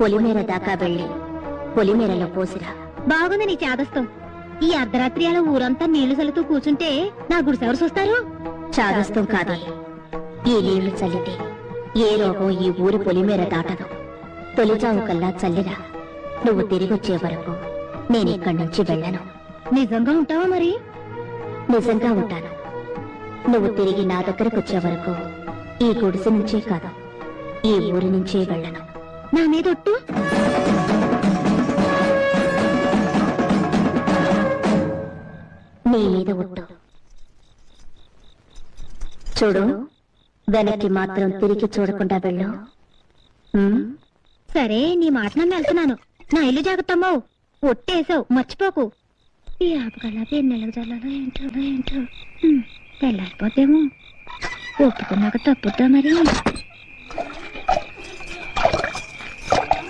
పొలిమేర దాకా వెళ్ళి పొలిమేరలో పోసిరా. బాగుంది నీ చాదస్తం. ఈ అర్ధరాత్రి అలా ఊరంతా నీళ్లు చల్లుతూ కూర్చుంటే నా గుడిసెవరు చూస్తారు? చాదస్తం కాదే, ఈ నీళ్లు చల్లితే ఏ రోగం ఈ ఊరి పొలిమేర దాటదు. తొలిజాము కల్లా చల్లిరా. నువ్వు తిరిగొచ్చే వరకు నేనిక్కడి నుంచి వెళ్ళను. నిజంగా ఉంటావా మరి? నిజంగా ఉంటాను. నువ్వు తిరిగి నా దగ్గరకు వచ్చే వరకు ఈ గుడిసె నుంచే కాదు, ఈ ఊరి నుంచే వెళ్ళను. నా మీద ఒట్టు. నీ మీద ఒట్టు. చూడు, వెనక్కి మాత్రం తిరిగి చూడకుండా వెళ్ళు. సరే, నీ మాట నన్ను వెళ్తున్నాను. నా ఇల్లు జాగ్రత్తమ్మో. ఒట్టేసావు, మర్చిపోకు. ఈ ఆపగలపి ఎన్నెలకు చల్లాలో ఏంటో తెల్లారిపోతేమో. ఒప్పుకున్నాక తప్పుద్దా మరి.